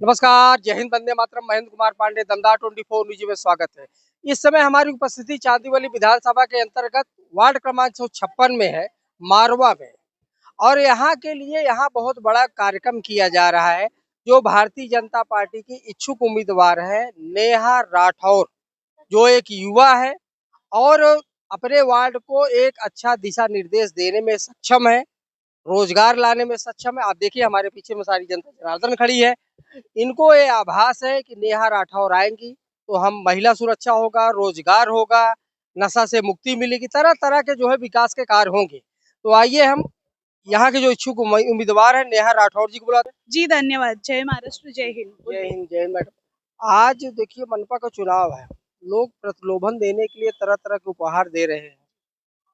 नमस्कार, जय हिंद, वंदे मातरम। महेंद्र कुमार पांडे, दमदार 24 न्यूज में स्वागत है। इस समय हमारी उपस्थिति चांदीवली विधानसभा के अंतर्गत वार्ड क्रमांक 156 में है, मारवा में। और यहाँ के लिए यहाँ बहुत बड़ा कार्यक्रम किया जा रहा है। जो भारतीय जनता पार्टी की इच्छुक उम्मीदवार है नेहा राठौर, जो एक युवा है और अपने वार्ड को एक अच्छा दिशा निर्देश देने में सक्षम है, रोजगार लाने में सक्षम है। आप देखिए हमारे पीछे में सारी जनता जनार्दन खड़ी है। इनको ये आभास है कि नेहा राठौर आएंगी तो हम महिला सुरक्षा होगा, रोजगार होगा, नशा से मुक्ति मिलेगी, तरह तरह के जो है विकास के कार्य होंगे। तो आइए हम यहाँ के जो इच्छुक उम्मीदवार है नेहा राठौर जी को बुलाते हैं। जी धन्यवाद। जय महाराष्ट्र, जय हिंद। जय हिंद, जय हिंद मैडम। आज देखिए मनपा का चुनाव है, लोग प्रलोभन देने के लिए तरह तरह के उपहार दे रहे हैं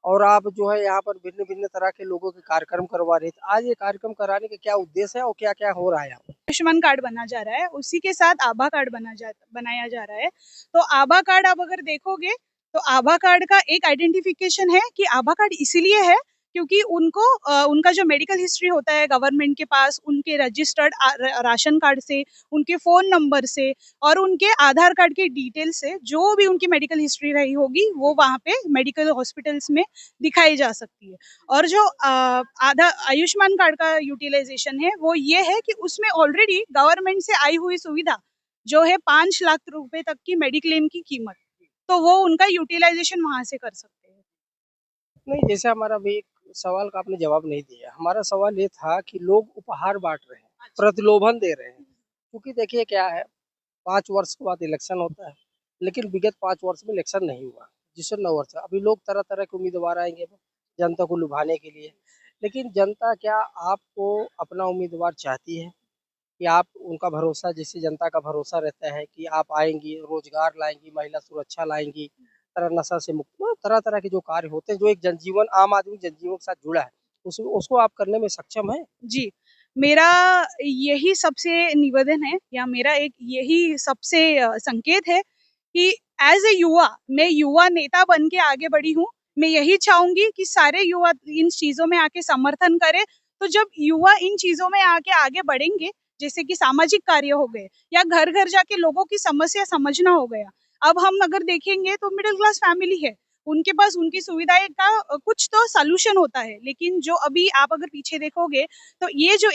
और आप जो है यहाँ पर भिन्न भिन्न तरह के लोगों के कार्यक्रम करवा रहे थे। आज ये कार्यक्रम कराने का क्या उद्देश्य है और क्या क्या हो रहा है यहाँ? आयुष्मान कार्ड बना जा रहा है, उसी के साथ आभा कार्ड बनाया जा रहा है। तो आभा कार्ड आप अगर देखोगे तो आभा कार्ड का एक आइडेंटिफिकेशन है कि आभा कार्ड इसीलिए है क्योंकि उनको उनका जो मेडिकल हिस्ट्री होता है गवर्नमेंट के पास, उनके रजिस्टर्ड राशन कार्ड से, उनके फोन नंबर से और उनके आधार कार्ड के डिटेल से जो भी उनकी मेडिकल हिस्ट्री रही होगी वो वहाँ पे मेडिकल हॉस्पिटल्स में दिखाई जा सकती है। और जो आधा आयुष्मान कार्ड का यूटिलाइजेशन है वो ये है कि उसमें ऑलरेडी गवर्नमेंट से आई हुई सुविधा जो है 5 लाख रुपए तक की मेडिक्लेम की कीमत, तो वो उनका यूटिलाइजेशन वहां से कर सकते हैं। नहीं, जैसे हमारा भी एक सवाल का आपने जवाब नहीं दिया। हमारा सवाल ये था कि लोग उपहार बाँट रहे हैं, प्रलोभन दे रहे हैं। क्योंकि देखिए क्या है, 5 वर्ष के बाद इलेक्शन होता है, लेकिन विगत 5 वर्ष में इलेक्शन नहीं हुआ, जिससे 9 वर्ष अभी लोग तरह-तरह के उम्मीदवार आएँगे जनता को लुभाने के लिए। लेकिन जनता क्या आपको अपना उम्मीदवार चाहती है कि आप उनका भरोसा, जैसे जनता का भरोसा रहता है कि आप आएँगी, रोज़गार लाएँगी, महिला सुरक्षा लाएँगी, तरह नशा से मुक्त, मतलब तरह-तरह के जो कार्य होते हैं, जो एक जनजीवन आम आदमी जनजीवन के साथ जुड़ा है, उसको आप करने में सक्षम हैं? जी, मेरा यही सबसे निवेदन है या मेरा एक यही सबसे संकेत है कि एज़ ए युवा, मैं युवा नेता बन के आगे बढ़ी हूँ। मैं यही चाहूँगी कि सारे युवा इन चीज़ों में आके समर्थन करें। तो जब युवा इन चीज़ों में आके आगे बढ़ेंगे, जैसे कि सामाजिक कार्य हो गए या घर-घर जाके लोगों की समस्या समझना हो गया। अब हम अगर देखेंगे तो मिडल क्लास फैमिली है, उनके पास उनकी सुविधाएँ का कुछ तो सॉल्यूशन होता है। लेकिन जो अभी आप अगर पीछे देखोगे तो ये जो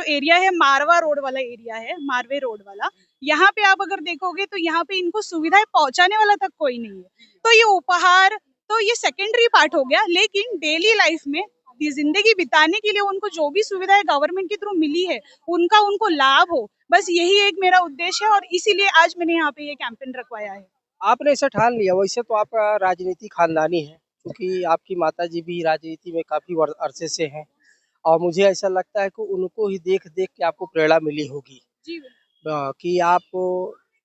एरिया है मारवा रोड वाला एरिया है, मारवे रोड वाला, यहाँ पे आप अगर देखोगे तो यहाँ पे इनको सुविधाएं पहुंचाने वाला तक कोई नहीं है। तो ये उपहार तो ये सेकेंडरी पार्ट हो गया, लेकिन डेली लाइफ में ये जिंदगी बिताने के लिए उनको जो भी सुविधाएं गवर्नमेंट के थ्रू मिली है उनका उनको लाभ हो, बस यही एक मेरा उद्देश्य है और इसीलिए आज मैंने यहाँ पे ये कैंपेन रखवाया है। आपने ऐसा ठान लिया, वैसे तो आपका राजनीति खानदानी है, क्योंकि आपकी माताजी भी राजनीति में काफ़ी अरसे से हैं और मुझे ऐसा लगता है कि उनको ही देख-देख के आपको प्रेरणा मिली होगी जी कि आप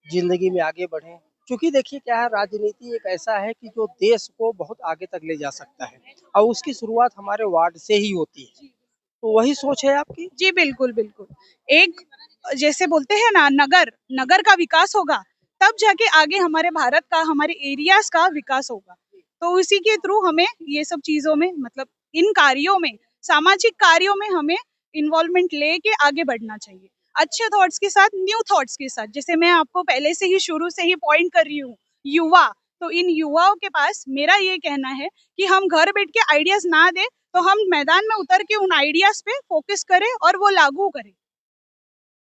ज़िंदगी में आगे बढ़ें। क्योंकि देखिए क्या है, राजनीति एक ऐसा है कि जो देश को बहुत आगे तक ले जा सकता है और उसकी शुरुआत हमारे वार्ड से ही होती है। तो वही सोच है आपकी? जी बिल्कुल बिल्कुल। एक जैसे बोलते हैं ना, नगर नगर का विकास होगा तब जाके आगे हमारे भारत का, हमारे एरियाज का विकास होगा। तो उसी के थ्रू हमें ये सब चीजों में, मतलब इन कार्यों में, सामाजिक कार्यों में हमें इन्वॉल्वमेंट लेके आगे बढ़ना चाहिए, अच्छे थॉट्स के साथ, न्यू थॉट्स के साथ। जैसे मैं आपको पहले से ही शुरू से ही पॉइंट कर रही हूँ, युवा। तो इन युवाओं के पास मेरा ये कहना है कि हम घर बैठ के आइडियाज ना दे, तो हम मैदान में उतर के उन आइडियाज पे फोकस करें और वो लागू करें।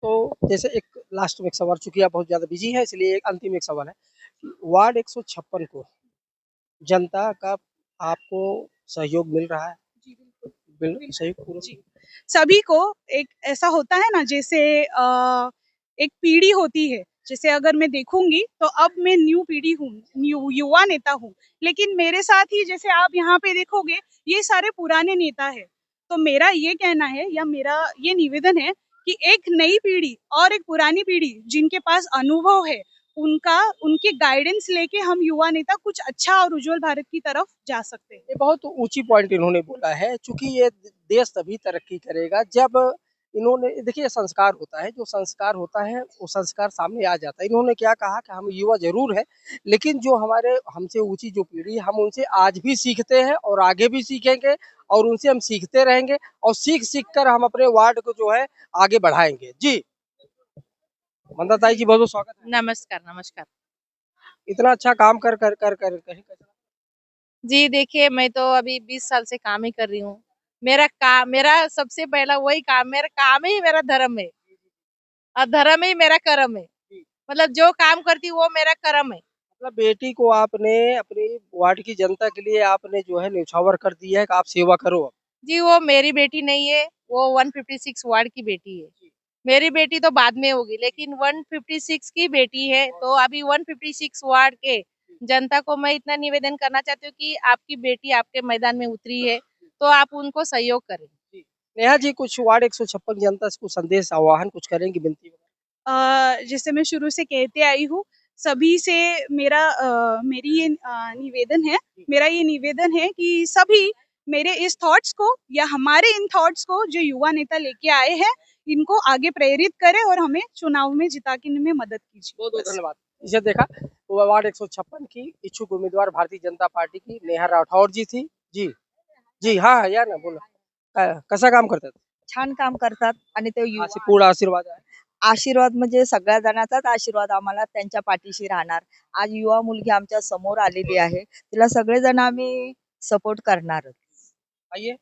तो जैसे एक लास्ट में एक सवाल, चूँकि आप बहुत ज़्यादा बिज़ी हैं, इसलिए एक अंतिम एक सवाल है कि वार्ड 156 को जनता का आपको सहयोग मिल रहा है? जी बिल्कुल। सहयोग पूरा? जी, सभी को एक ऐसा होता है ना, जैसे एक पीढ़ी होती है। जैसे अगर मैं देखूंगी तो अब मैं न्यू पीढ़ी हूँ, न्यू युवा नेता हूँ, लेकिन मेरे साथ ही जैसे आप यहाँ पे देखोगे ये सारे पुराने नेता है। तो मेरा ये कहना है या मेरा ये निवेदन है कि एक नई पीढ़ी और एक पुरानी पीढ़ी जिनके पास अनुभव है, उनका उनकी गाइडेंस लेके हम युवा नेता कुछ अच्छा और उज्जवल भारत की तरफ जा सकते हैं। ये बहुत ऊँची पॉइंट इन्होंने बोला है, चूँकि ये देश तभी तरक्की करेगा जब इन्होंने, देखिए संस्कार होता है, जो संस्कार होता है वो संस्कार सामने आ जाता है। इन्होंने क्या कहा कि हम युवा ज़रूर हैं, लेकिन जो हमारे हमसे ऊँची जो पीढ़ी है, हम उनसे आज भी सीखते हैं और आगे भी सीखेंगे और उनसे हम सीखते रहेंगे और सीख-सीख कर हम अपने वार्ड को जो है आगे बढ़ाएँगे। जी। मंदा ताई जी बहुत बहुत स्वागत है। नमस्कार, नमस्कार। इतना अच्छा काम कर कहीं कैसा? जी, देखिए मैं तो अभी 20 साल से काम ही कर रही हूँ। मेरा सबसे पहला वही काम मेरा काम ही मेरा धर्म है और धर्म ही मेरा कर्म है। जी। मतलब जो काम करती हूँ वो मेरा कर्म है। मतलब बेटी को आपने अपनी वार्ड की जनता के लिए आपने जो है न्यौछावर कर दिया है कि आप सेवा करो अब। जी, वो मेरी बेटी नहीं है, वो 156 वार्ड की बेटी है। मेरी बेटी तो बाद में होगी लेकिन 156 की बेटी है, तो अभी 156 वार्ड के जनता को मैं इतना निवेदन करना चाहती हूँ कि आपकी बेटी आपके मैदान में उतरी है, तो आप उनको सहयोग करें। जी। नेहा जी कुछ वार्ड 156 जनता से कुछ संदेश आह्वान कुछ करेंगी विनती वगैरह? जैसे मैं शुरू से कहते आई हूँ, सभी से मेरी ये निवेदन है कि सभी मेरे इस थॉट्स को या हमारे इन थॉट्स को जो युवा नेता लेके आए हैं, इनको आगे प्रेरित करें और हमें चुनाव में जिताने में मदद कीजिए। बहुत बहुत बस। धन्यवाद। इसे देखा वो वार्ड 156 की इच्छुक उम्मीदवार भारतीय जनता पार्टी की नेहा राठौर जी थी। जी जी हाँ या ना बोला कसं काम करतात? छान काम करतात आणि ते असे युवा पूर्ण आशीर्वाद आहे. आशीर्वाद म्हणजे सगळ्या जणांचाच आशीर्वाद आम्हाला त्यांच्या पाठीशी राहणार. आज युवा मुलगी आमच्या समोर आलेली आहे. तिला सगळेजण आम्ही सपोर्ट करणारच. आइए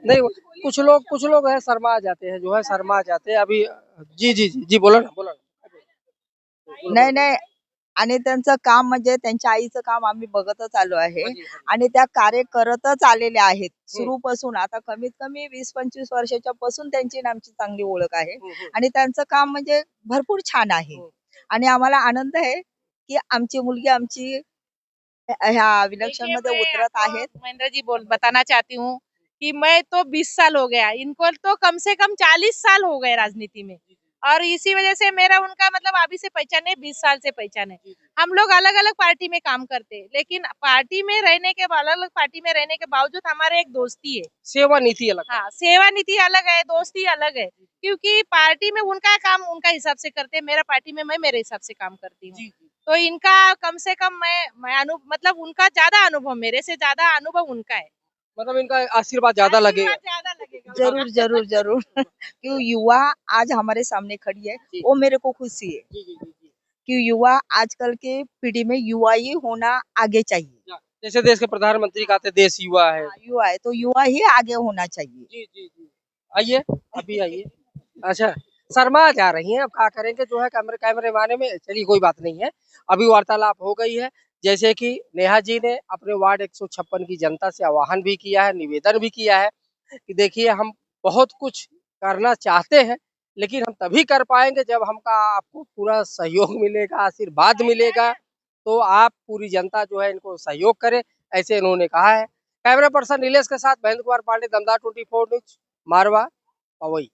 नहीं कुछ लोग है शर्मा जाते हैं जो है शर्मा जाते हैं अभी जी बोला ना बोला ना नाही, नाही आणि त्यांचं काम म्हणजे त्यांच्या आईचं काम आम्ही बघतच आलो आहे आणि त्या कार्य करतच आलेल्या आहेत. सुरूपासून आता कमीत कमी 20-25 वर्षाच्या पासून त्यांची आणि आमची चांगली ओळख आहे आणि त्यांचं काम म्हणजे भरपूर छान आहे आणि आम्हाला आनंद आहे, की आमची मुलगी ह्या देखिए इलेक्शनमध्ये मैं उतरत आपको आहेत. महेंद्र जी बताना चाहती हूँ कि मैं तो 20 साल हो गया, इनको तो कम से कम 40 साल हो गए राजनीति में और इसी वजह से मेरा उनका मतलब अभी से पहचान है, 20 साल से पहचान है। हम लोग अलग अलग पार्टी में काम करते हैं लेकिन पार्टी में रहने के अलग अलग पार्टी में रहने के बावजूद हमारे एक दोस्ती है। सेवा नीति अलग हाँ, सेवा नीति अलग है, दोस्ती अलग है, क्योंकि पार्टी में उनका काम उनका हिसाब से करते हैं, मेरा पार्टी में मैं मेरे हिसाब से काम करती हूँ। तो इनका कम से कम मतलब उनका ज्यादा अनुभव, मेरे से ज्यादा अनुभव उनका है। मतलब इनका आशीर्वाद ज्यादा लगेगा ज्यादा लगेगा। जरूर, जरूर, जरूर. कि युवा आज हमारे सामने खड़ी है, वो मेरे को खुशी है जी कि युवा आजकल के पीढ़ी में युवा ही होना आगे चाहिए. जैसे देश के प्रधानमंत्री कहते देश युवा है युवा है तो युवा ही आगे होना चाहिए. जी आइए अभी आइए अच्छा शर्मा जा रही हैं अब क्या करेंगे जो है कैमरे कैमरे माने में चलिए कोई बात नहीं है अभी वार्तालाप हो गई है जैसे कि नेहा जी ने अपने वार्ड 156 की जनता से आह्वान भी किया है निवेदन भी किया है कि देखिए हम बहुत कुछ करना चाहते हैं लेकिन हम तभी कर पाएंगे जब हमका आपको पूरा सहयोग मिलेगा आशीर्वाद मिलेगा तो आप पूरी जनता जो है इनको सहयोग करे ऐसे इन्होंने कहा है कैमरा पर्सन नीलेश के साथ महेंद्र कुमार पांडे दमदार 24 न्यूज मारवा पवई।